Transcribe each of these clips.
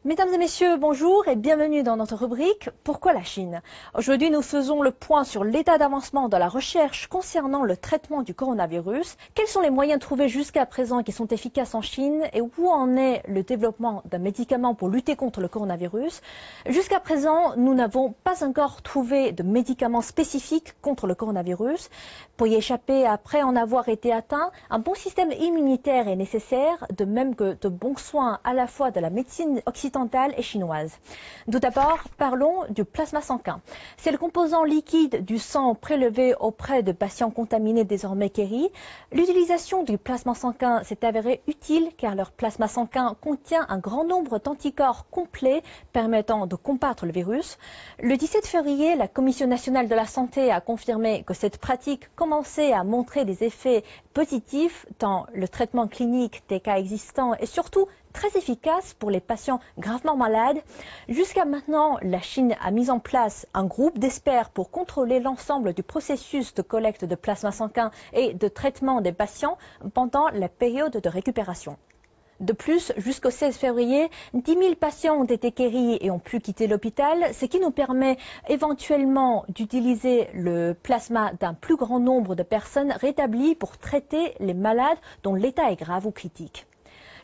Mesdames et messieurs, bonjour et bienvenue dans notre rubrique « Pourquoi la Chine ?». Aujourd'hui, nous faisons le point sur l'état d'avancement de la recherche concernant le traitement du coronavirus. Quels sont les moyens trouvés jusqu'à présent qui sont efficaces en Chine et où en est le développement d'un médicament pour lutter contre le coronavirus? Jusqu'à présent, nous n'avons pas encore trouvé de médicament spécifique contre le coronavirus. Pour y échapper après en avoir été atteint, un bon système immunitaire est nécessaire, de même que de bons soins à la fois de la médecine occidentale et chinoise. Tout d'abord, parlons du plasma sanguin. C'est le composant liquide du sang prélevé auprès de patients contaminés désormais guéris. L'utilisation du plasma sanguin s'est avérée utile car leur plasma sanguin contient un grand nombre d'anticorps complets permettant de combattre le virus. Le 17 février, la Commission nationale de la santé a confirmé que cette pratique commençait à montrer des effets positifs dans le traitement clinique des cas existants et surtout très efficace pour les patients gravement malades. Jusqu'à maintenant, la Chine a mis en place un groupe d'experts pour contrôler l'ensemble du processus de collecte de plasma sanguin et de traitement des patients pendant la période de récupération. De plus, jusqu'au 16 février, 10 000 patients ont été guéris et ont pu quitter l'hôpital, ce qui nous permet éventuellement d'utiliser le plasma d'un plus grand nombre de personnes rétablies pour traiter les malades dont l'état est grave ou critique.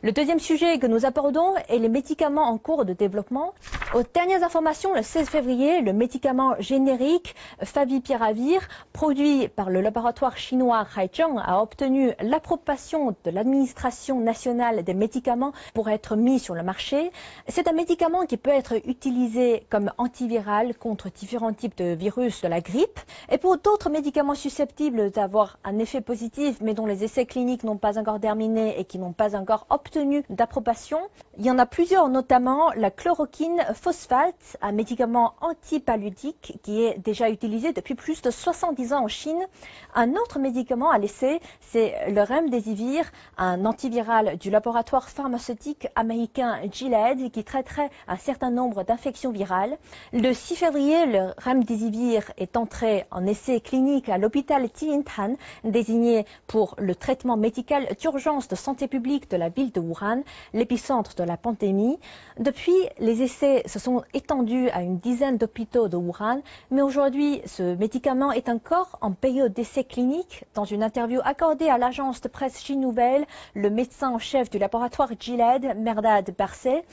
Le deuxième sujet que nous abordons est les médicaments en cours de développement. Aux dernières informations, le 16 février, le médicament générique Favipiravir, produit par le laboratoire chinois Haizhong, a obtenu l'approbation de l'administration nationale des médicaments pour être mis sur le marché. C'est un médicament qui peut être utilisé comme antiviral contre différents types de virus de la grippe et pour d'autres médicaments susceptibles d'avoir un effet positif mais dont les essais cliniques n'ont pas encore terminé et qui n'ont pas encore obtenu d'approbation. Il y en a plusieurs, notamment la chloroquine phosphate, un médicament antipaludique qui est déjà utilisé depuis plus de 70 ans en Chine. Un autre médicament à l'essai, c'est le remdesivir, un antiviral du laboratoire pharmaceutique américain Gilead qui traiterait un certain nombre d'infections virales. Le 6 février, le remdesivir est entré en essai clinique à l'hôpital Tilintan, désigné pour le traitement médical d'urgence de santé publique de la ville de Wuhan, l'épicentre de la pandémie. Depuis, les essais se sont étendus à une dizaine d'hôpitaux de Wuhan, mais aujourd'hui, ce médicament est encore en période d'essai clinique. Dans une interview accordée à l'agence de presse Chine Nouvelle, le médecin en chef du laboratoire Gilead, Mehrdad Barseh,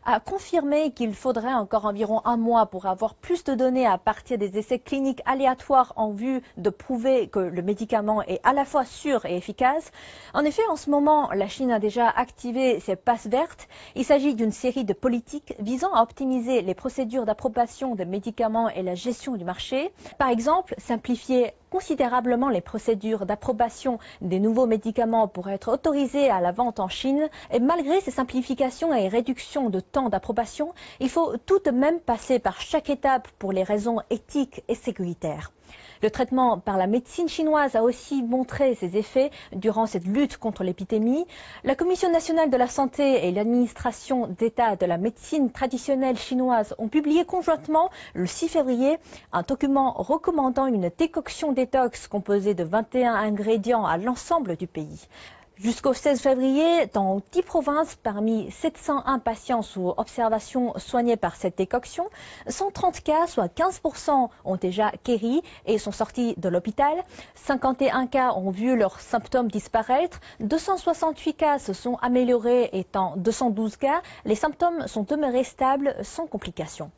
a confirmé qu'il faudrait encore environ un mois pour avoir plus de données à partir des essais cliniques aléatoires en vue de prouver que le médicament est à la fois sûr et efficace. En effet, en ce moment, la Chine a déjà activé ses passes vertes. Il s'agit d'une série de politiques visant à optimiser les procédures d'approbation des médicaments et la gestion du marché. Par exemple, simplifier considérablement les procédures d'approbation des nouveaux médicaments pour être autorisés à la vente en Chine. Et malgré ces simplifications et réductions de temps d'approbation, il faut tout de même passer par chaque étape pour les raisons éthiques et sécuritaires. Le traitement par la médecine chinoise a aussi montré ses effets durant cette lutte contre l'épidémie. La Commission nationale de la santé et l'administration d'État de la médecine traditionnelle chinoise ont publié conjointement le 6 février un document recommandant une décoction détox composée de 21 ingrédients à l'ensemble du pays. Jusqu'au 16 février, dans 10 provinces, parmi 701 patients sous observation soignés par cette décoction, 130 cas, soit 15%, ont déjà guéri et sont sortis de l'hôpital. 51 cas ont vu leurs symptômes disparaître. 268 cas se sont améliorés et dans 212 cas, les symptômes sont demeurés stables sans complications.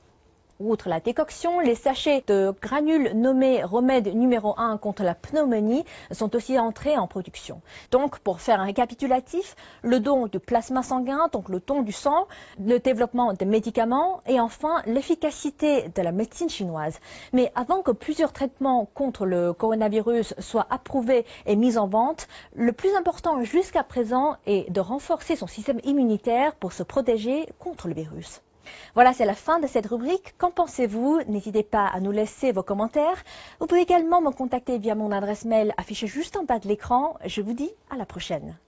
Outre la décoction, les sachets de granules nommés remède numéro 1 contre la pneumonie sont aussi entrés en production. Donc, pour faire un récapitulatif, le don du plasma sanguin, donc le don du sang, le développement des médicaments et enfin l'efficacité de la médecine chinoise. Mais avant que plusieurs traitements contre le coronavirus soient approuvés et mis en vente, le plus important jusqu'à présent est de renforcer son système immunitaire pour se protéger contre le virus. Voilà, c'est la fin de cette rubrique. Qu'en pensez-vous? N'hésitez pas à nous laisser vos commentaires. Vous pouvez également me contacter via mon adresse mail affichée juste en bas de l'écran. Je vous dis à la prochaine.